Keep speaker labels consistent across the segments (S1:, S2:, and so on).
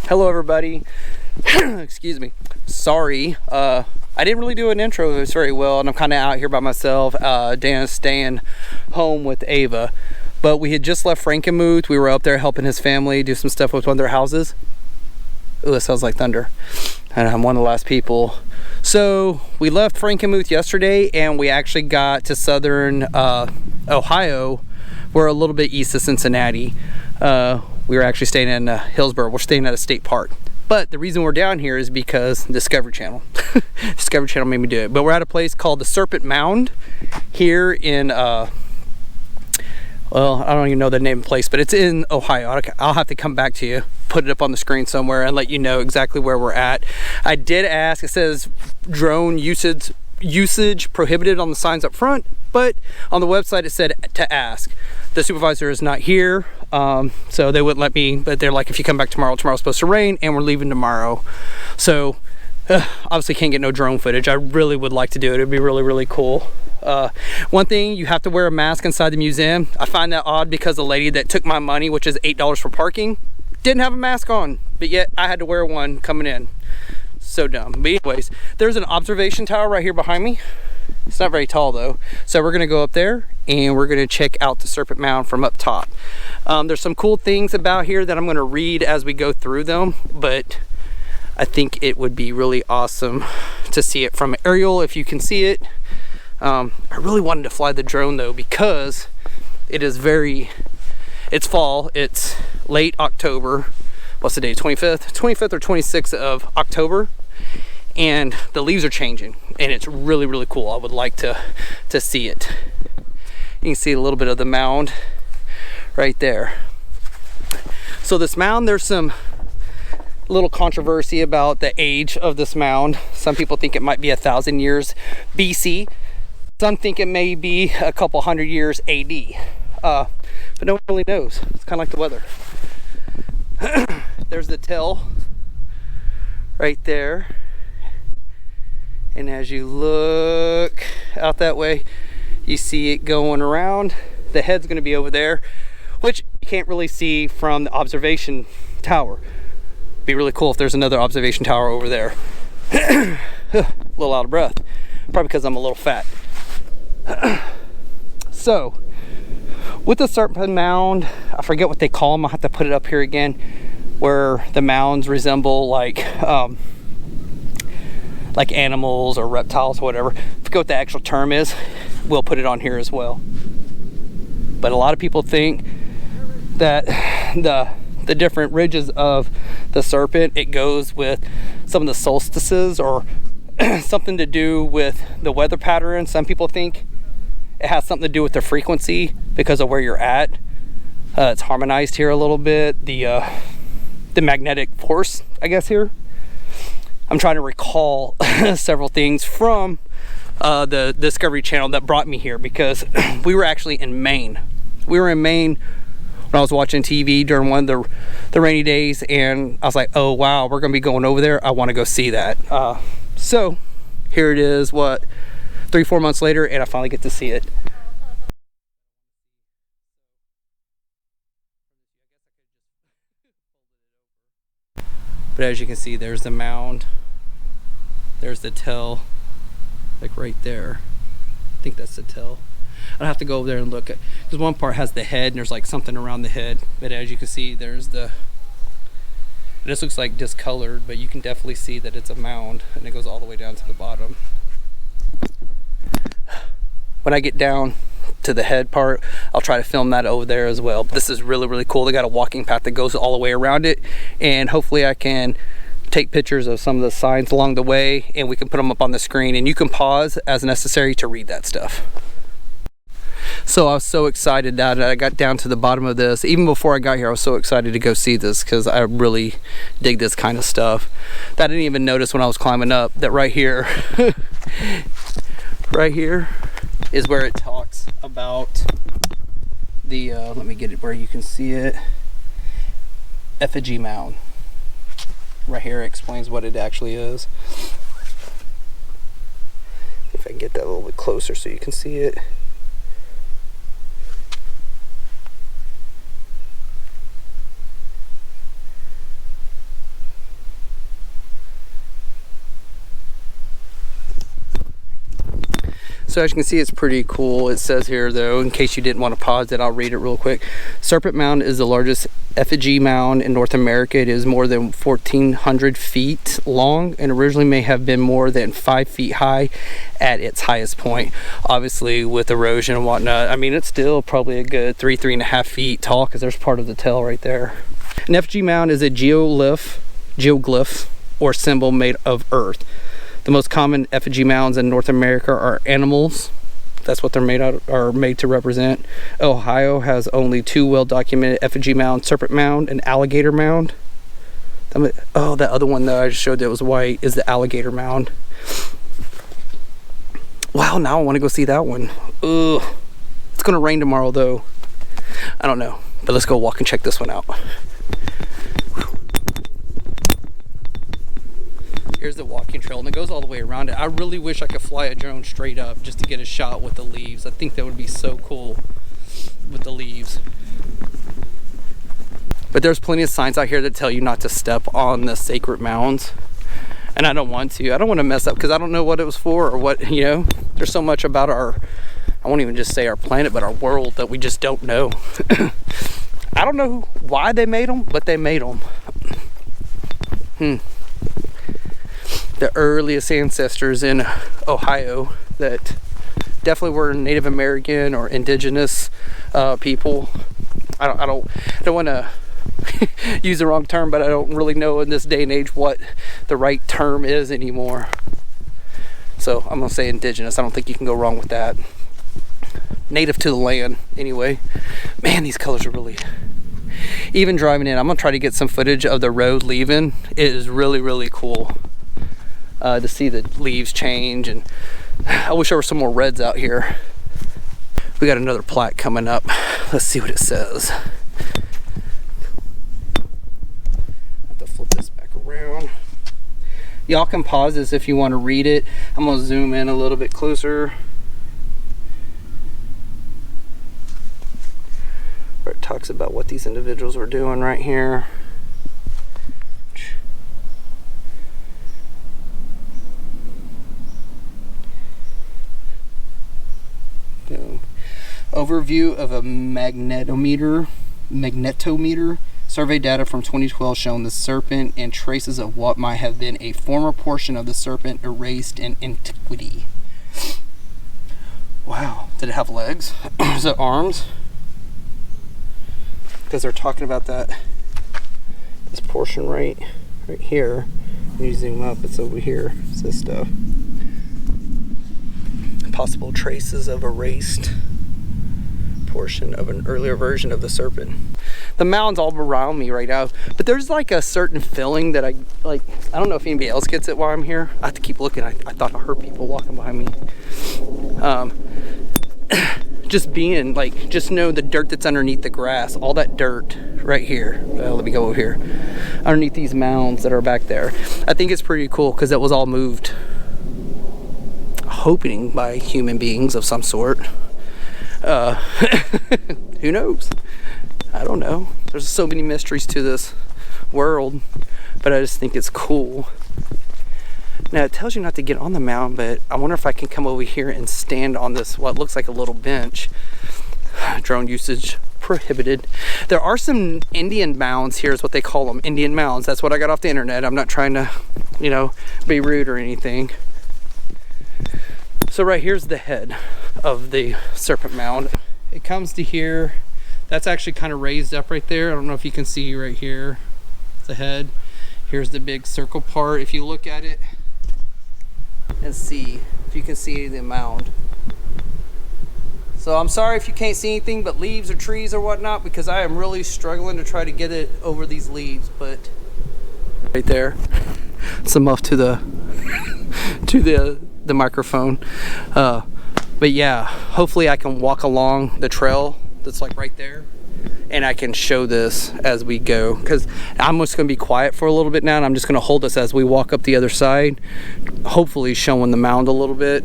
S1: Hello everybody. Excuse me. Sorry, I didn't really do an intro of this very well, and I'm kind of out here by myself. Dan's staying home with Ava, but we had just left Frankenmuth. We were up there helping his family do some stuff with one of their houses. Ooh, it sounds like thunder. And I'm one of the last people. So we left Frankenmuth yesterday, and we actually got to southern Ohio. We're a little bit east of Cincinnati. We were actually staying in Hillsborough. We're staying at a state park. But the reason we're down here is because Discovery Channel. Discovery Channel made me do it. But we're at a place called the Serpent Mound here in, well, I don't even know the name of the place, but it's in Ohio. I'll have to come back to you, put it up on the screen somewhere and let you know exactly where we're at. I did ask, it says drone usage prohibited on the signs up front, but on the website it said to ask. The supervisor is not here, so they wouldn't let me, but they're like, if you come back tomorrow's supposed to rain and we're leaving tomorrow. So obviously can't get no drone footage. I really would like to do it. It'd be really cool. One thing, you have to wear a mask inside the museum. I find that odd because the lady that took my money, which is $8 for parking, didn't have a mask on, but yet I had to wear one coming in. So dumb. But anyways, there's an observation tower right here behind me. It's not very tall though. So we're gonna go up there and we're gonna check out the Serpent Mound from up top. There's some cool things about here that I'm gonna read as we go through them, but I think it would be really awesome to see it from aerial if you can see it. I really wanted to fly the drone though, because it is it's fall, it's late October. What's the day, 25th or 26th of October, and the leaves are changing and it's really cool. I would like to see it. You can see a little bit of the mound right there. So this mound, there's some little controversy about the age of this mound. Some people think it might be 1,000 years BC. Some think it may be a couple hundred years AD, but no one really knows. It's kind of like the weather. There's the tail right there, and as you look out that way, you see it going around. The head's going to be over there, which you can't really see from the observation tower. Be really cool if there's another observation tower over there. A little out of breath, probably because I'm a little fat. So with the Serpent Mound, I forget what they call them. I'll have to put it up here again, where the mounds resemble like animals or reptiles or whatever. I forget what the actual term is. We'll put it on here as well. But a lot of people think that the different ridges of the serpent, it goes with some of the solstices or something to do with the weather pattern. Some people think it has something to do with the frequency because of where you're at. It's harmonized here a little bit. The magnetic force, I guess, here. I'm trying to recall several things from the Discovery Channel that brought me here, because we were actually in Maine. We were in Maine when I was watching TV during one of the rainy days, and I was like, oh wow, we're gonna be going over there. I want to go see that. So here it is, what, 3-4 months later, and I finally get to see it. But as you can see, there's the mound, there's the tail, like right there. I think that's the tail. I'll have to go over there and look at, because one part has the head and there's like something around the head. But as you can see, there's this looks like discolored, but you can definitely see that it's a mound, and it goes all the way down to the bottom. When I get down to the head part, I'll try to film that over there as well. But this is really cool. They got a walking path that goes all the way around it, and hopefully I can take pictures of some of the signs along the way, and we can put them up on the screen, and you can pause as necessary to read that stuff. So I was so excited that I got down to the bottom of this. Even before I got here, I was so excited to go see this, because I really dig this kind of stuff. That I didn't even notice when I was climbing up, that right here right here is where it talks about the let me get it where you can see it. Effigy Mound. Right here explains what it actually is. If I can get that a little bit closer so you can see it. So as you can see, it's pretty cool. It says here though, in case you didn't want to pause it, I'll read it real quick. Serpent Mound is the largest effigy mound in North America. It is more than 1,400 feet long and originally may have been more than 5 feet high at its highest point. Obviously with erosion and whatnot, I mean, it's still probably a good 3.5 feet tall because there's part of the tail right there. An effigy mound is a geoglyph or symbol made of earth. The most common effigy mounds in North America are animals. That's what they're made out of, are made to represent. Ohio has only 2 well-documented effigy mounds: Serpent Mound and Alligator Mound. Oh, that other one that I just showed that was white is the Alligator Mound. Wow, now I want to go see that one. Ugh. It's gonna rain tomorrow though. I don't know, but let's go walk and check this one out. Here's the walking trail and it goes all the way around it. I really wish I could fly a drone straight up just to get a shot with the leaves. I think that would be so cool with the leaves. But there's plenty of signs out here that tell you not to step on the sacred mounds. And I don't want to. I don't want to mess up because I don't know what it was for or what, you know. There's so much about our, I won't even just say our planet, but our world that we just don't know. I don't know why they made them, but they made them. The earliest ancestors in Ohio that definitely were Native American or indigenous people. I don't want to use the wrong term, but I don't really know in this day and age what the right term is anymore. So I'm gonna say indigenous. I don't think you can go wrong with that. Native to the land, anyway. Man, these colors are really. Even driving in, I'm gonna try to get some footage of the road leaving. It is really, really cool. To see the leaves change, and I wish there were some more reds out here. We got another plaque coming up. Let's see what it says. I have to flip this back around. Y'all can pause this if you want to read it. I'm gonna zoom in a little bit closer. Where it talks about what these individuals were doing right here. Overview of a magnetometer. Survey data from 2012 showing the serpent and traces of what might have been a former portion of the serpent erased in antiquity. Wow, did it have legs? Is it arms? Because they're talking about that. This portion right here. When you zoom up, it's over here. It's this stuff. Possible traces of erased portion of an earlier version of the serpent. The mound's all around me right now, but there's like a certain feeling that I like. I don't know if anybody else gets it while I'm here. I have to keep looking. I thought I heard people walking behind me. Just being like, just know the dirt that's underneath the grass, all that dirt right here. Let me go over here. Underneath these mounds that are back there. I think it's pretty cool because it was all moved, hoping by human beings of some sort. Who knows? I don't know. There's so many mysteries to this world, but I just think it's cool. Now it tells you not to get on the mound, but I wonder if I can come over here and stand on this, what looks like a little bench. Drone usage prohibited. There are some Indian mounds here, is what they call them, Indian mounds. That's what I got off the internet. I'm not trying to, you know, be rude or anything. So right here's the head of the Serpent Mound. It comes to here. That's actually kind of raised up right there. I don't know if you can see right here. It's the head. Here's the big circle part. If you look at it and see if you can see the mound. So I'm sorry if you can't see anything but leaves or trees or whatnot, because I am really struggling to try to get it over these leaves. But right there, some off to the the microphone. But yeah, hopefully I can walk along the trail that's like right there, and I can show this as we go, because I'm just going to be quiet for a little bit now, and I'm just going to hold this as we walk up the other side, hopefully showing the mound a little bit.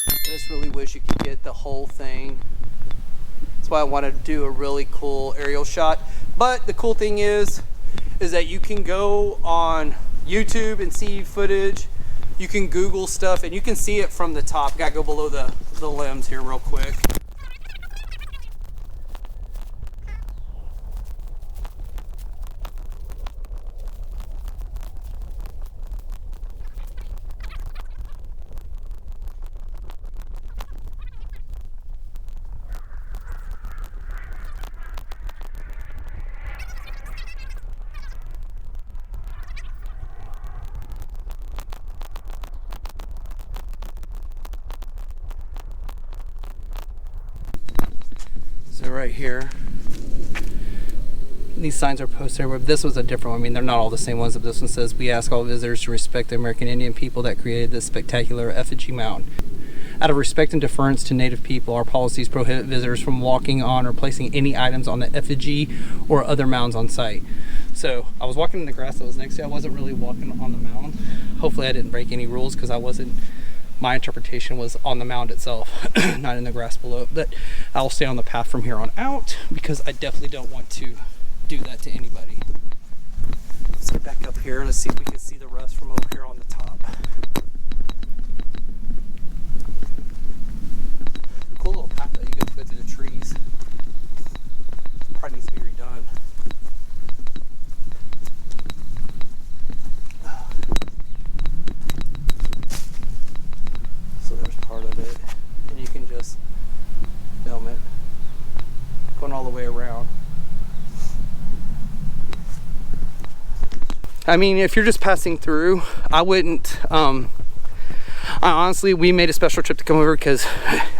S1: I just really wish you could get the whole thing. That's why I wanted to do a really cool aerial shot. But the cool thing is, is that you can go on YouTube and see footage. You can Google stuff and you can see it from the top. Gotta go below the limbs here real quick. So right here, these signs are posted everywhere. This was a different one. I mean, they're not all the same ones, but this one says, "We ask all visitors to respect the American Indian people that created this spectacular effigy mound. Out of respect and deference to Native people, our policies prohibit visitors from walking on or placing any items on the effigy or other mounds on site." So I was walking in the grass that was next to you. I wasn't really walking on the mound. Hopefully I didn't break any rules, because I wasn't. My interpretation was on the mound itself, not in the grass below. But I'll stay on the path from here on out, because I definitely don't want to do that to anybody. Let's get back up here. Let's see if we can see the rest from over here on the top. Cool little path that you get to go through the trees. Probably needs to be redone. So there's part of it, and you can just film it going all the way around. I mean, if you're just passing through, I wouldn't, honestly, we made a special trip to come over because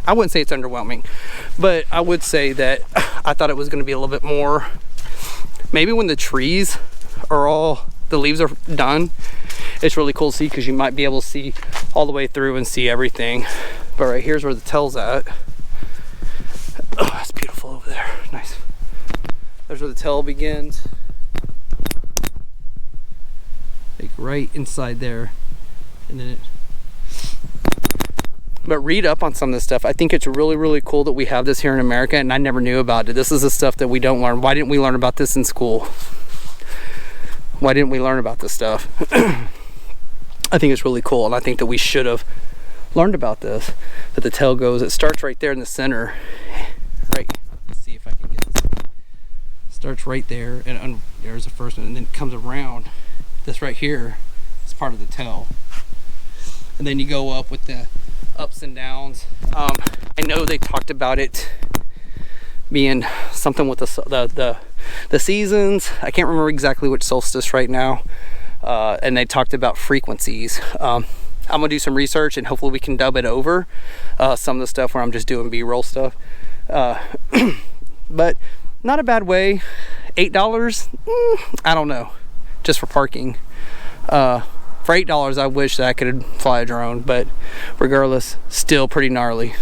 S1: I wouldn't say it's underwhelming, but I would say that I thought it was going to be a little bit more, maybe when the trees are all, the leaves are done, it's really cool to see, because you might be able to see all the way through and see everything. But right here's where the tail's at. Oh, that's beautiful over there. Nice. There's where the tail begins. Like right inside there. And then it... But read up on some of this stuff. I think it's really, really cool that we have this here in America, and I never knew about it. This is the stuff that we don't learn. Why didn't we learn about this in school? Why didn't we learn about this stuff? I think it's really cool, and I think that we should have learned about this. But the tail goes, it starts right there in the center. Right, let's see if I can get this. Starts right there, and there's the first one, and then it comes around. This right here is part of the tail. And then you go up with the ups and downs. I know they talked about it being something with the seasons. I can't remember exactly which solstice right now. And they talked about frequencies. I'm gonna do some research, and hopefully we can dub it over some of the stuff where I'm just doing B-roll stuff. But not a bad way. $8, I don't know, just for parking. For $8, I wish that I could fly a drone, but regardless, still pretty gnarly.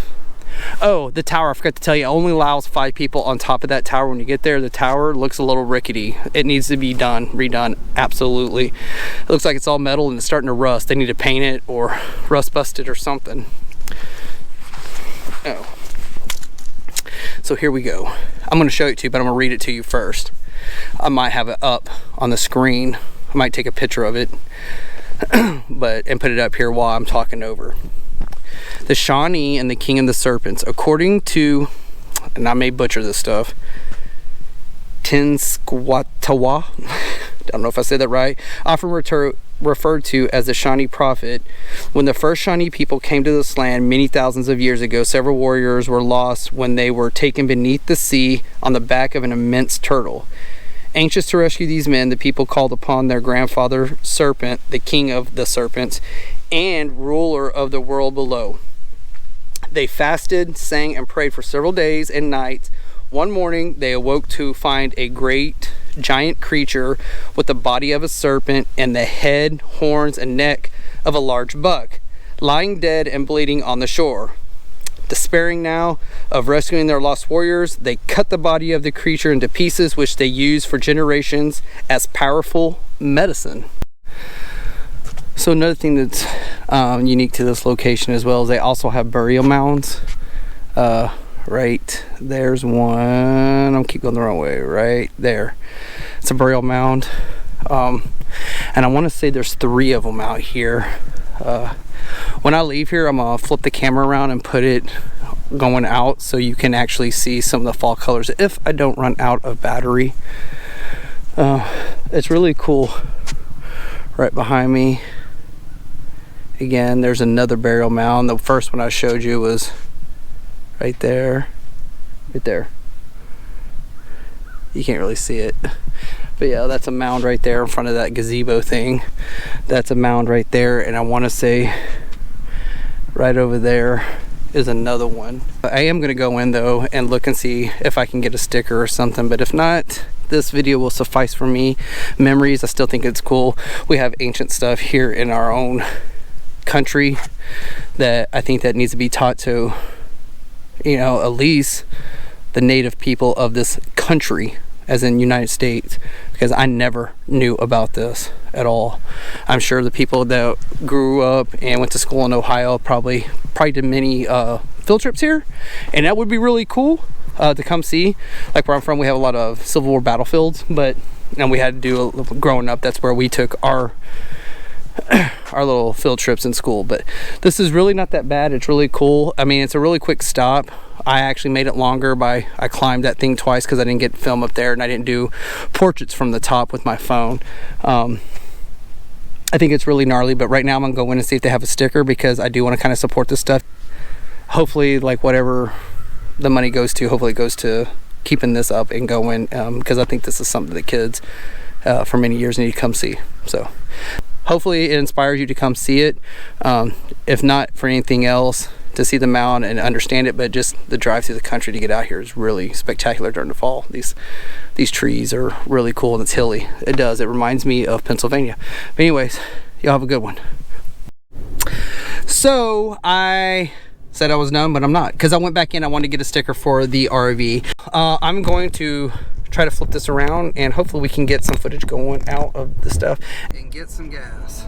S1: Oh, the tower, I forgot to tell you, only allows 5 people on top of that tower. When you get there, the tower looks a little rickety. It needs to be redone, absolutely. It looks like it's all metal and it's starting to rust. They need to paint it or rust bust it or something. Oh. So here we go. I'm gonna show it to you, but I'm gonna read it to you first. I might have it up on the screen. I might take a picture of it, and put it up here while I'm talking over. The Shawnee and the King of the Serpents, according to, and I may butcher this stuff, Tinsquatawa, I don't know if I said that right, often referred to as the Shawnee prophet. When the first Shawnee people came to this land many thousands of years ago, several warriors were lost when they were taken beneath the sea on the back of an immense turtle. Anxious to rescue these men, the people called upon their grandfather Serpent, the king of the serpents, and ruler of the world below. They fasted, sang, and prayed for several days and nights. One morning, they awoke to find a great giant creature with the body of a serpent and the head, horns, and neck of a large buck, lying dead and bleeding on the shore. Despairing now of rescuing their lost warriors, they cut the body of the creature into pieces, which they used for generations as powerful medicine. So another thing that's unique to this location as well is they also have burial mounds. Right there's one. I'm keep going the wrong way. Right there, it's a burial mound. And I want to say there's 3 of them out here. When I leave here, I'm gonna flip the camera around and put it going out so you can actually see some of the fall colors if I don't run out of battery. It's really cool. Right behind me again, there's another burial mound. The first one I showed you was right there, right there. You can't really see it, but yeah, that's a mound right there in front of that gazebo thing. That's a mound right there, and I want to say right over there is another one. I am going to go in though and look and see if I can get a sticker or something, but if not, this video will suffice for me. Memories, I still think it's cool. We have ancient stuff here in our own country that I think that needs to be taught to, you know, at least the native people of this country, as in United States, because I never knew about this at all. I'm sure the people that grew up and went to school in Ohio probably did many field trips here, and that would be really cool to come see. Like where I'm from, we have a lot of Civil War battlefields, and we had to do growing up, that's where we took our little field trips in school. But this is really not that bad. It's really cool. I mean, it's a really quick stop. I actually made it longer by I climbed that thing twice because I didn't get film up there, and I didn't do portraits from the top with my phone. I think it's really gnarly, but right now I'm gonna go in and see if they have a sticker, because I do want to kind of support this stuff. Hopefully, like whatever the money goes to, hopefully it goes to keeping this up and going, because I think this is something that kids for many years need to come see. So hopefully it inspires you to come see it, if not for anything else, to see the mound and understand it, but just the drive through the country to get out here is really spectacular during the fall. These trees are really cool, and it's hilly. It reminds me of Pennsylvania. But anyways, y'all have a good one. So I said I was done, but I'm not, because I went back in. I wanted to get a sticker for the RV. I'm going to try to flip this around, and hopefully we can get some footage going out of the stuff and get some gas.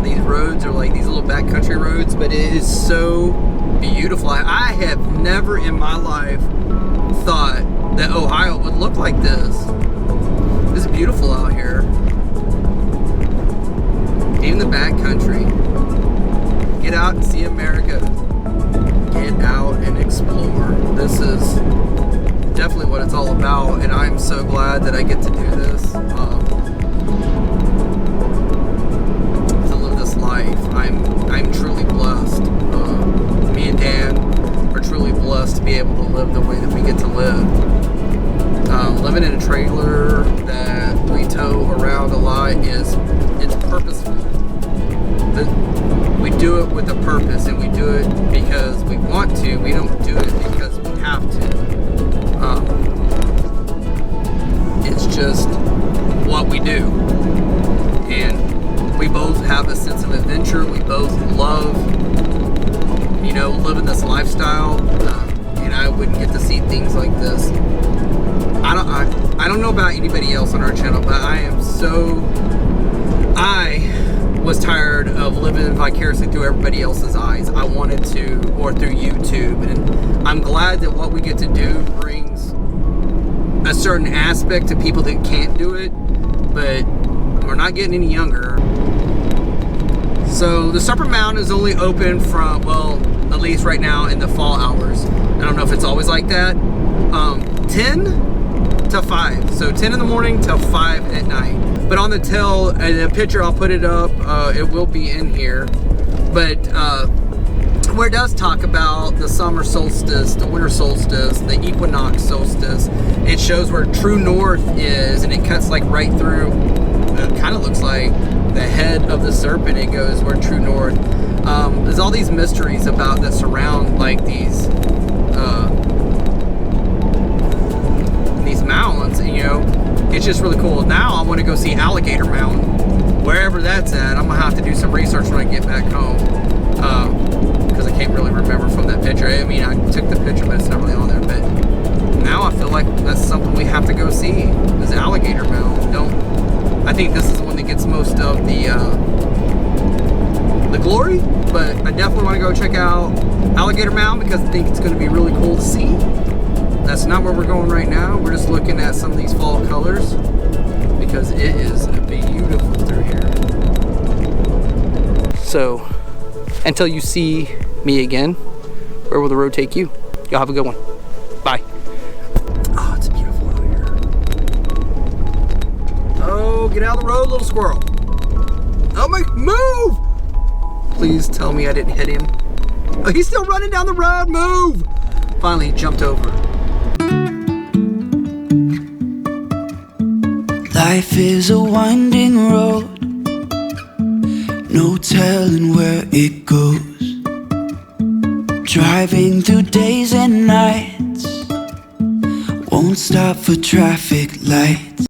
S1: These roads are like these little backcountry roads, but it is so beautiful. I have never in my life thought that Ohio would look like this. It's beautiful out here. Even the backcountry. Get out and see America. Get out and explore. This is definitely what it's all about, and I'm so glad that I get to do this. Life. I'm truly blessed. Me and Dan are truly blessed to be able to live the way that we get to live. Living in a trailer that we tow around a lot it's purposeful. We do it with a purpose, and we do it because we want to. We don't do it because we have to. It's just what we do. And we both have a sense of adventure. We both love, you know, living this lifestyle. And I wouldn't get to see things like this I don't know about anybody else on our channel, but I was tired of living vicariously through everybody else's eyes. I wanted to, or through YouTube, and I'm glad that what we get to do brings a certain aspect to people that can't do it, but we're not getting any younger. So the Serpent Mound is only open from, well, at least right now in the fall hours. I don't know if it's always like that. 10 to 5. So 10 in the morning till 5 at night. But on the tail, the picture, I'll put it up. It will be in here. But where it does talk about the summer solstice, the winter solstice, the equinox solstice, it shows where true north is, and it cuts like right through. It kind of looks like the head of the serpent. It goes where true north. There's all these mysteries about that surround like these mounds, and you know, it's just really cool. Now I want to go see Alligator Mound, wherever that's at. I'm gonna have to do some research when I get back home, because I can't really remember from that picture. I mean, I took the picture, but it's not really on there. But now I feel like that's something we have to go see, is Alligator Mound. I think this is the one that gets most of the glory, but I definitely want to go check out Alligator Mound because I think it's going to be really cool to see. That's not where we're going right now. We're just looking at some of these fall colors because it is beautiful through here. So, until you see me again, where will the road take you? Y'all have a good one. Bye. Oh, it's beautiful out here. Oh, get out of the road, little squirrel. Oh my, move! Please tell me I didn't hit him. Oh, he's still running down the road, move! Finally, he jumped over.
S2: Life is a winding road, no telling where it goes. Driving through days and nights, won't stop for traffic lights.